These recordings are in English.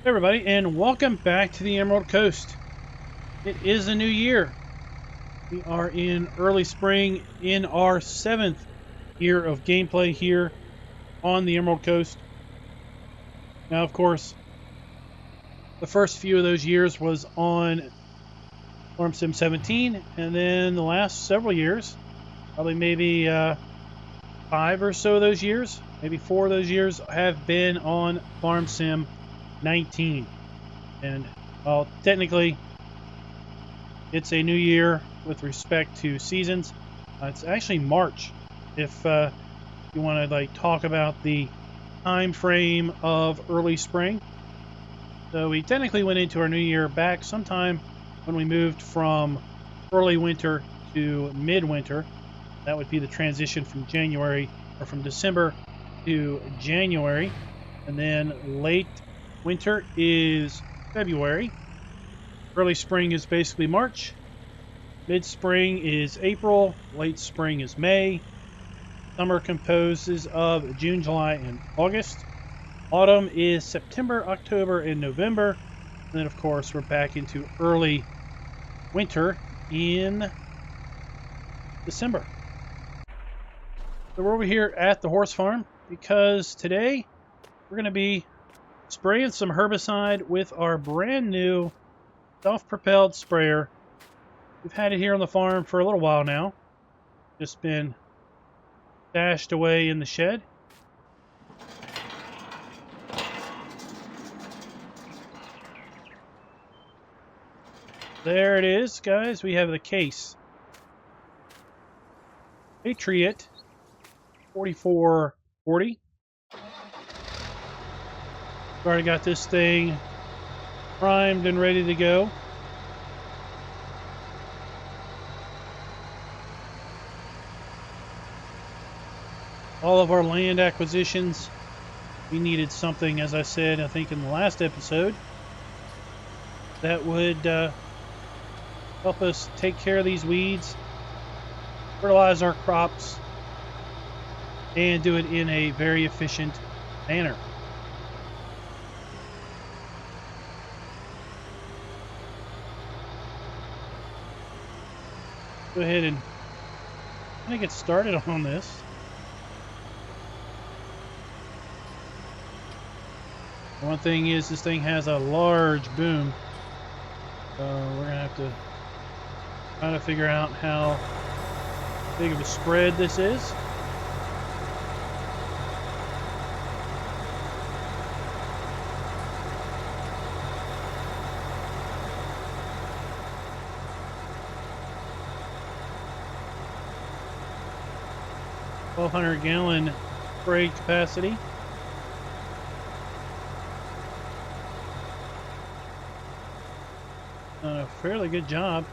Hey everybody, and welcome back to the Emerald Coast. It is a new year. We are in early spring in our 7th year of gameplay here on the Emerald Coast. Now, of course, the first few of those years was on Farm Sim 17, and then the last several years, probably maybe 5 or so of those years, maybe 4 of those years, have been on Farm Sim 19. And well, technically, it's a new year with respect to seasons. It's actually March, if you want to talk about the time frame of early spring. So we technically went into our new year back sometime when we moved from early winter to midwinter. That would be the transition from January or from December to January, and then late winter is February. Early spring is basically March. Mid-spring is April. Late spring is May. Summer composes of June, July, and August. Autumn is September, October, and November. And then, of course, we're back into early winter in December. So we're over here at the horse farm because today we're going to be spraying some herbicide with our brand new self-propelled sprayer. We've had it here on the farm for a little while now. Just been stashed away in the shed. There it is, guys. We have the case. Patriot 4440. Already got this thing primed and ready to go. All of our land acquisitions, we needed something, as I said, I think in the last episode, that would help us take care of these weeds, fertilize our crops, and do it in a very efficient manner. Go ahead and kind of get started on this. One thing is, this thing has a large boom, so we're gonna have to try to figure out how big of a spread this is. $1,200-gallon spray capacity. Done a fairly good job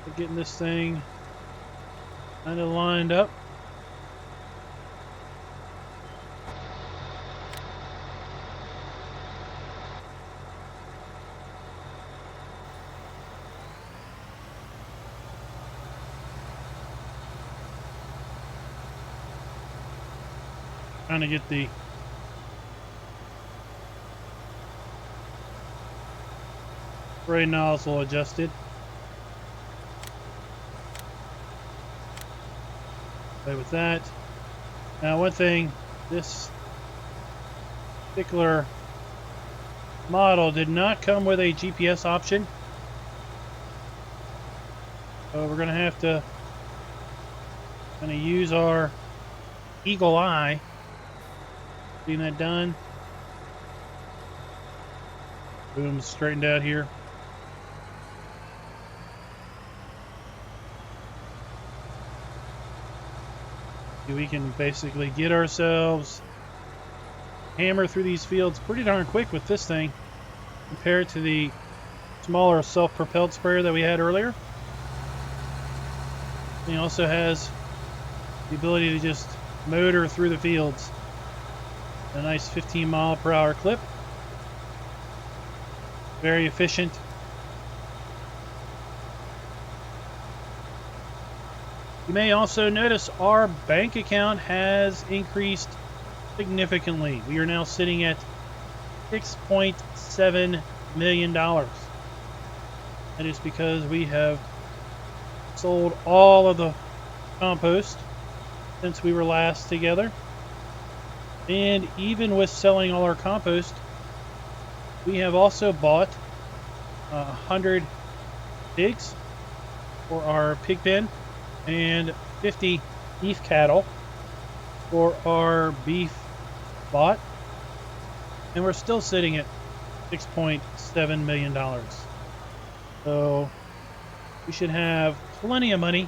of getting this thing kind of lined up. Trying to get the spray nozzle adjusted. Play with that. Now, one thing, this particular model did not come with a GPS option, so we're going to have to use our eagle eye. Getting that done. Boom, straightened out here. We can basically get ourselves hammer through these fields pretty darn quick with this thing compared to the smaller self-propelled sprayer that we had earlier. It also has the ability to just motor through the fields. A nice 15-mile-per-hour clip. Very efficient. You may also notice our bank account has increased significantly. We are now sitting at $6.7 million. That is because we have sold all of the compost since we were last together. And even with selling all our compost, we have also bought 100 pigs for our pig pen and 50 beef cattle for our beef bot, and we're still sitting at $6.7 million. So we should have plenty of money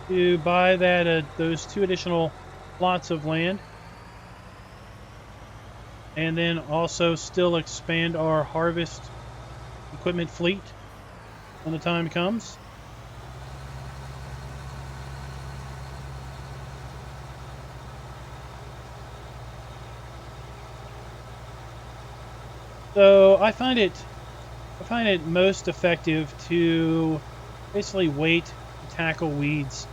to buy those 2 additional plots of land, and then also still expand our harvest equipment fleet when the time comes. So I find it most effective to basically wait to tackle weeds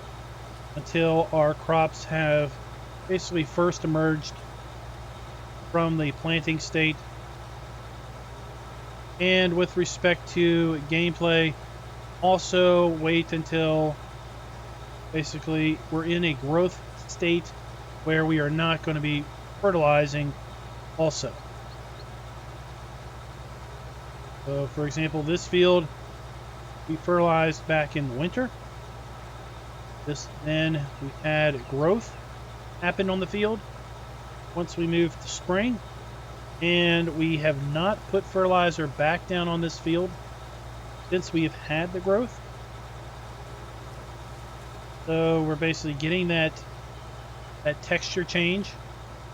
until our crops have basically first emerged from the planting state. And with respect to gameplay, also wait until basically we're in a growth state where we are not going to be fertilizing also. So for example, this field we fertilized back in the winter. Then we had growth happen on the field once we moved to spring, and we have not put fertilizer back down on this field since we have had the growth. So we're basically getting that texture change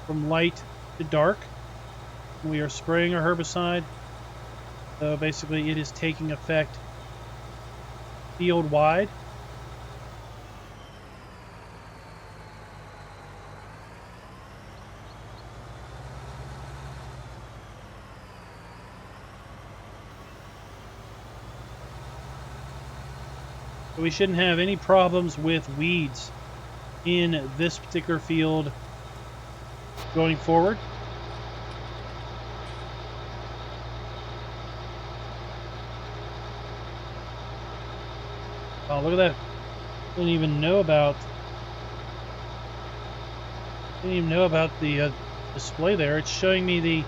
from light to dark. We are spraying our herbicide. So basically it is taking effect field wide. So we shouldn't have any problems with weeds in this particular field going forward. Oh, look at that. Didn't even know about the display there. It's showing me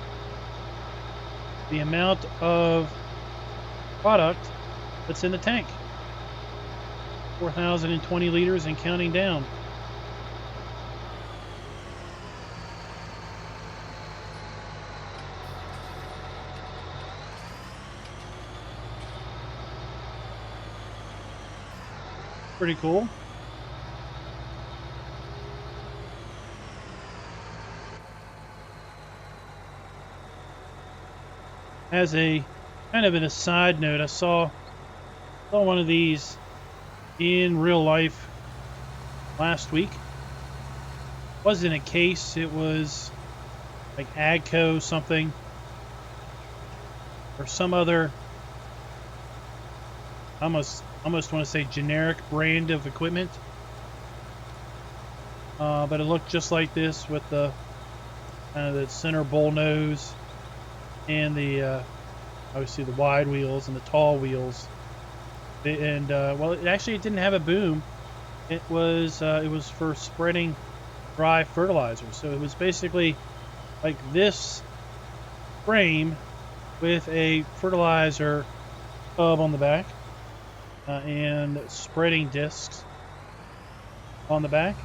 the amount of product that's in the tank. 4,020 liters and counting down. Pretty cool. As a kind of an aside note, I saw one of these in real life last week. It wasn't a case, it was like Agco something or some other almost want to say generic brand of equipment, but it looked just like this with the kind of the center bull nose and the obviously the wide wheels and the tall wheels. And well, it didn't have a boom. It was for spreading dry fertilizer. So it was basically like this frame with a fertilizer tub on the back and spreading discs on the back.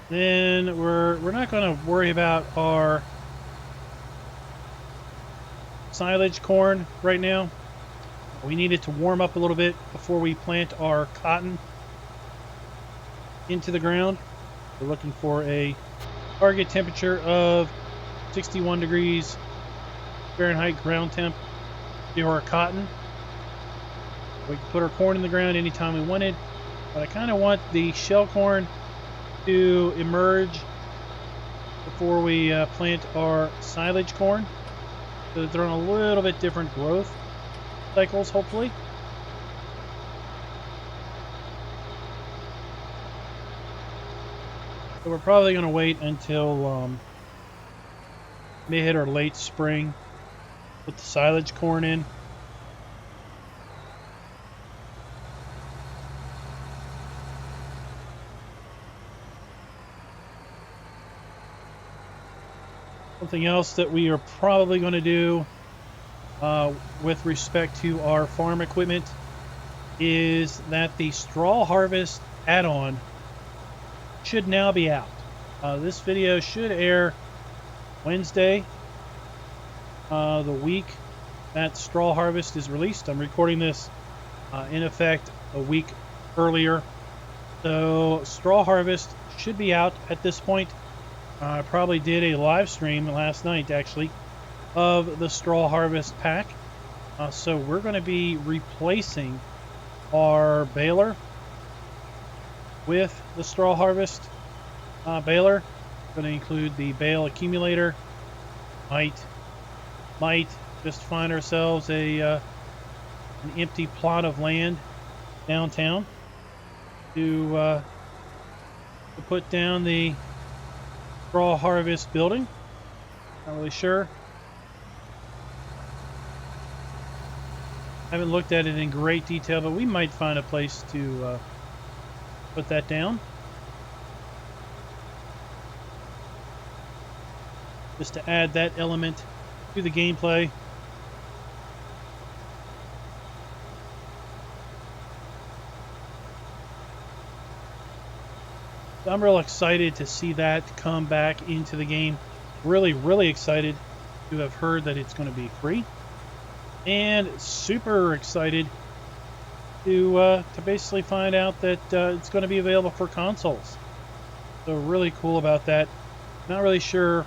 Then we're not going to worry about our silage corn right now. We need it to warm up a little bit before we plant our cotton into the ground. We're looking for a target temperature of 61 degrees Fahrenheit ground temp for our cotton. We can put our corn in the ground anytime we wanted, but I kind of want the shell corn to emerge before we plant our silage corn. So that they're on a little bit different growth cycles, hopefully. So we're probably going to wait until mid or late spring, put the silage corn in. Something else that we are probably going to do with respect to our farm equipment is that the straw harvest add-on should now be out. This video should air Wednesday, the week that straw harvest is released. I'm recording this in effect a week earlier, so straw harvest should be out at this point. I probably did a live stream last night actually of the straw harvest pack, so we're going to be replacing our baler with the straw harvest baler. Going to include the bale accumulator. Might just find ourselves an empty plot of land downtown to put down the straw harvest building. Not really sure. Haven't looked at it in great detail, but we might find a place to put that down. Just to add that element to the gameplay. I'm real excited to see that come back into the game. Really excited to have heard that it's going to be free. And super excited to basically find out that it's going to be available for consoles. So really cool about that. Not really sure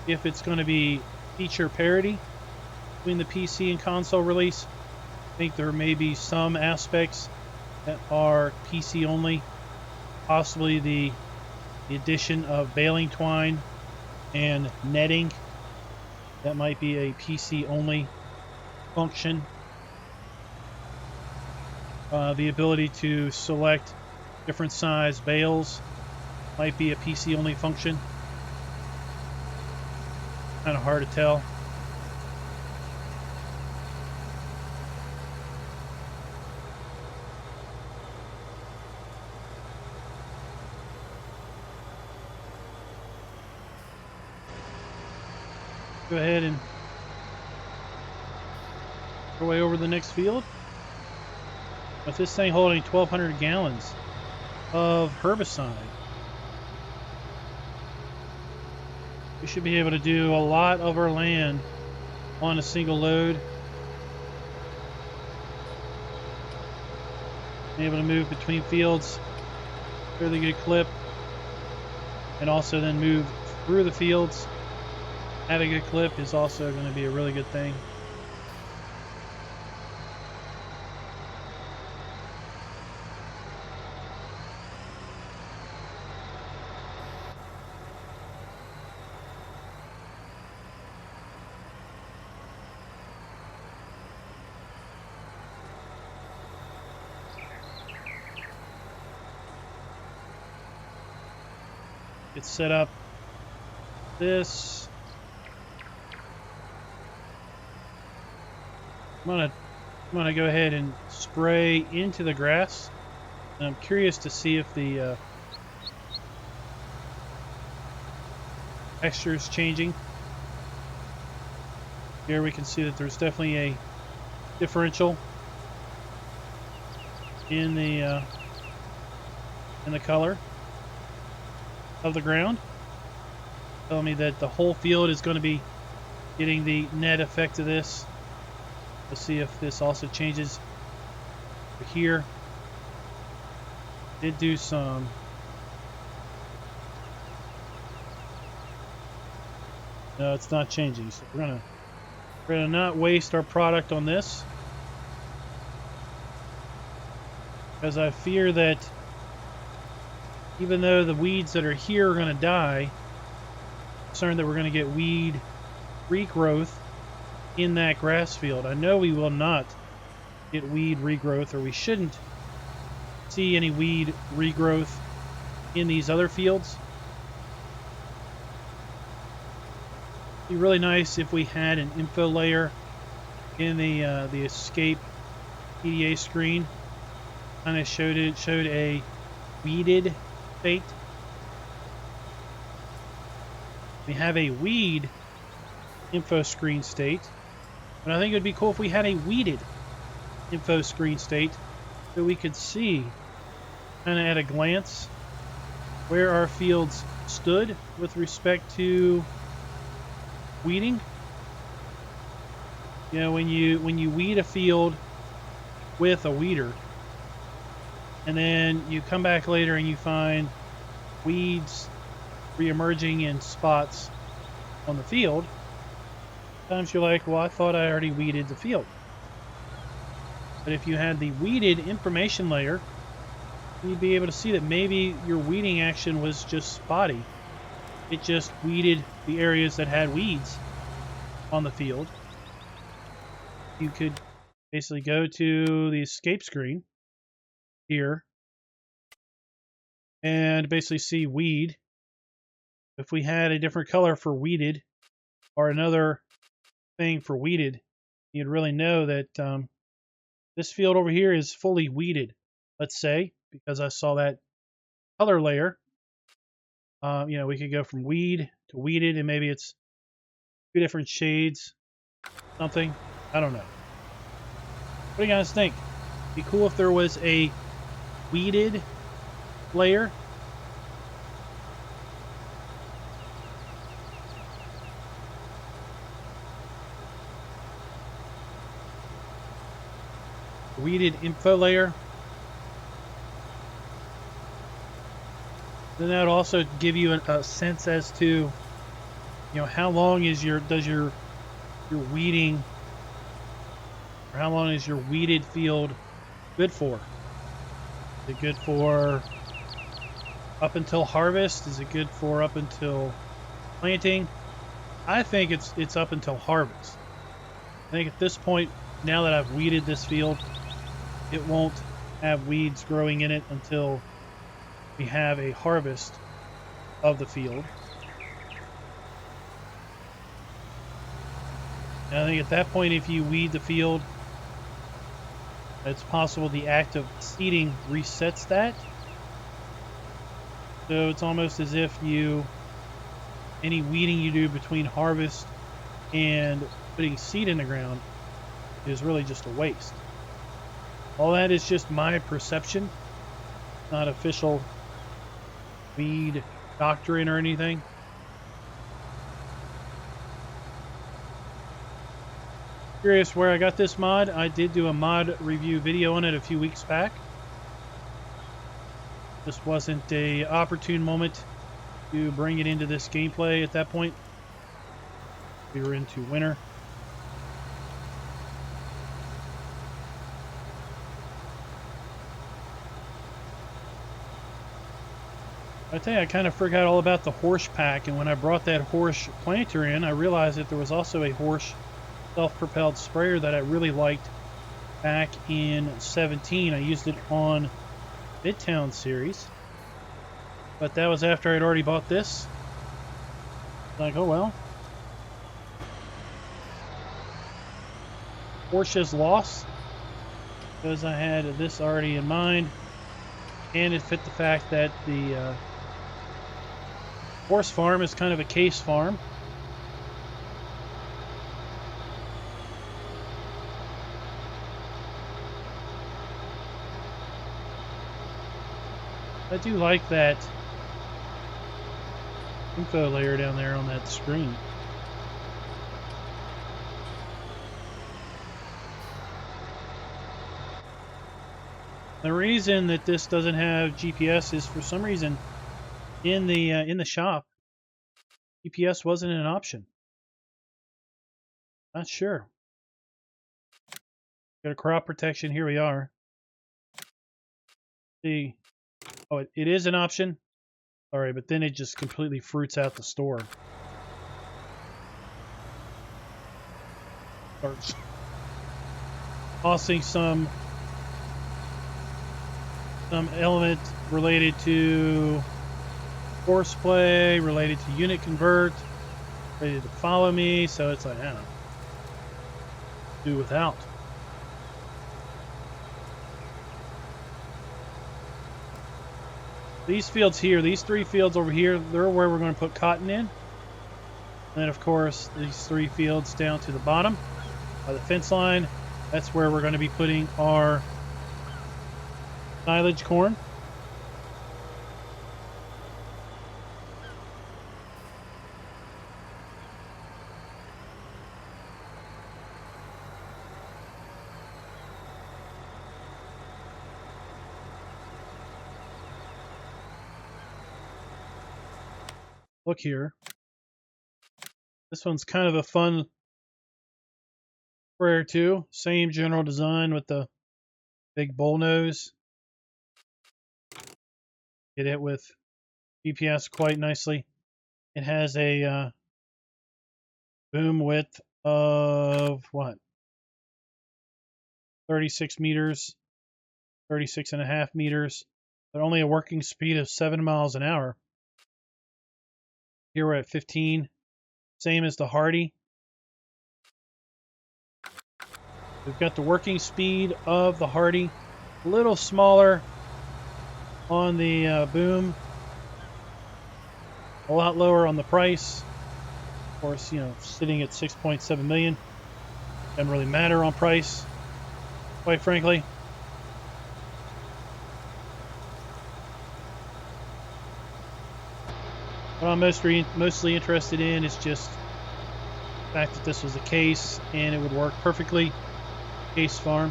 if it's going to be feature parity between the PC and console release. I think there may be some aspects that are PC only. Possibly the addition of baling twine and netting. That might be a PC only function. The ability to select different size bales might be a PC only function. Kind of hard to tell. Go ahead and go way over the next field. With this thing holding 1,200 gallons of herbicide, we should be able to do a lot of our land on a single load. Be able to move between fields, fairly good clip, and also then move through the fields. Having a clip is also going to be a really good thing. Get set up this. I'm gonna go ahead and spray into the grass. And I'm curious to see if the texture is changing. Here we can see that there's definitely a differential in the color of the ground. Telling me that the whole field is going to be getting the net effect of this. Let's see if this also changes over here. Did do some no, it's not changing, so we're gonna not waste our product on this, because I fear that even though the weeds that are here are gonna die, concerned that we're going to get weed regrowth in that grass field. I know we will not get weed regrowth, or we shouldn't see any weed regrowth in these other fields. It'd be really nice if we had an info layer in the escape PDA screen. Kind of showed a weeded state. We have a weed info screen state, but I think it would be cool if we had a weeded info screen state so we could see kind of at a glance where our fields stood with respect to weeding. You know, when you weed a field with a weeder, and then you come back later and you find weeds re-emerging in spots on the field, sometimes you're like, well, I thought I already weeded the field. But if you had the weeded information layer, you'd be able to see that maybe your weeding action was just spotty. It just weeded the areas that had weeds on the field. You could basically go to the escape screen here and basically see weed. If we had a different color for weeded or another thing for weeded, you'd really know that this field over here is fully weeded, let's say, because I saw that color layer. You know, we could go from weed to weeded, and maybe it's two different shades, something. I don't know. What do you guys think? It'd be cool if there was a weeded layer. Weeded info layer. Then that would also give you a sense as to, you know, how long is your weeding, or how long is your weeded field good for? Is it good for up until harvest? Is it good for up until planting? I think it's up until harvest. I think at this point, now that I've weeded this field, it won't have weeds growing in it until we have a harvest of the field. And I think at that point, if you weed the field, it's possible the act of seeding resets that. So it's almost as if any weeding you do between harvest and putting seed in the ground is really just a waste. All that is just my perception, not official weed doctrine or anything. Curious where I got this mod? I did do a mod review video on it a few weeks back. This wasn't a opportune moment to bring it into this gameplay at that point. We were into winter. I tell you, I kind of forgot all about the horse pack, and when I brought that horse planter in, I realized that there was also a horse self-propelled sprayer that I really liked back in 17. I used it on Midtown series, but that was after I'd already bought this. Like, oh well. Porsche's loss, because I had this already in mind, and it fit the fact that the horse farm is kind of a case farm. I do like that info layer down there on that screen. The reason that this doesn't have GPS is, for some reason, in the shop, GPS wasn't an option. Not sure. Got a crop protection. Here we are. See, oh, it is an option. All right, but then it just completely fruits out the store. starts tossing some element related to horseplay, related to unit convert, related to follow me. So it's like, I don't know, do without. These fields here, these 3 fields over here, they're where we're going to put cotton in. And then, of course, these 3 fields down to the bottom by the fence line, that's where we're going to be putting our silage corn. Look here. This one's kind of a fun sprayer too. Same general design with the big bull nose. Get it with GPS quite nicely. It has a boom width of what? 36 meters, 36.5 meters, but only a working speed of 7 miles an hour. Here we're at 15, same as the Hardy. We've got the working speed of the Hardy, a little smaller on the boom, a lot lower on the price. Of course, you know, sitting at 6.7 million. Doesn't really matter on price, quite frankly. What I'm mostly interested in is just the fact that this was a case and it would work perfectly. Case farm.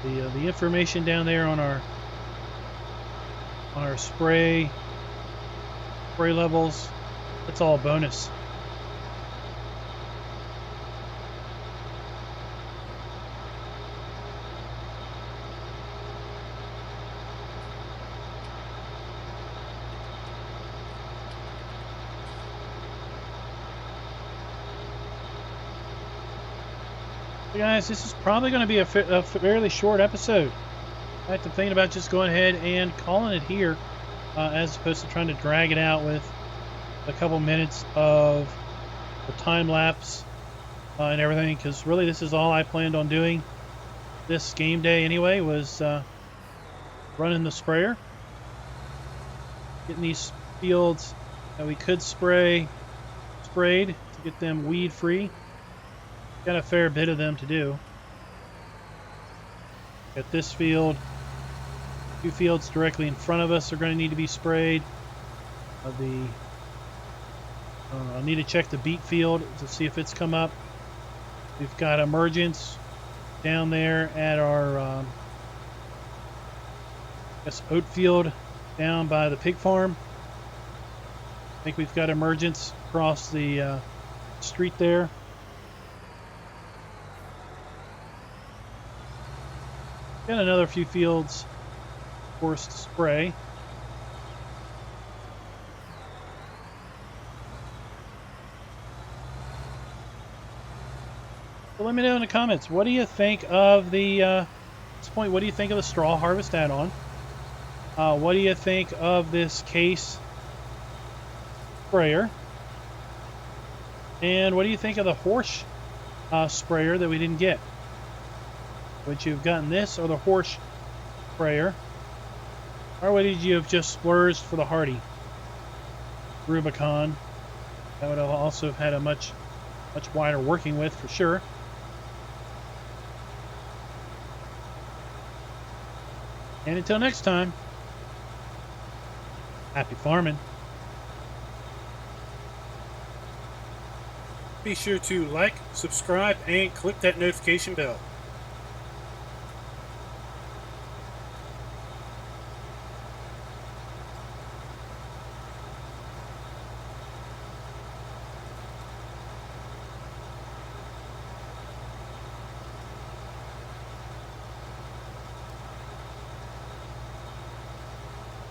The information down there on our spray levels, that's all bonus. So guys, this is probably going to be a fairly short episode. I have to think about just going ahead and calling it here, as opposed to trying to drag it out with a couple minutes of the time lapse and everything, because really this is all I planned on doing this game day anyway, was running the sprayer, getting these fields that we could sprayed to get them weed free. Got a fair bit of them to do. At this field, 2 fields directly in front of us are going to need to be sprayed. I need to check the beet field to see if it's come up. We've got emergence down there at our oat field down by the pig farm. I think we've got emergence across the street there. Got another few fields, of course, to spray. So let me know in the comments, what do you think of the, at this point, what do you think of the straw harvest add-on? What do you think of this case sprayer? And what do you think of the horse sprayer that we didn't get? Would you have gotten this or the horse sprayer? Or would you have just splurged for the Hardy Rubicon? That would have also had a much wider working width for sure. And until next time, happy farming. Be sure to like, subscribe, and click that notification bell.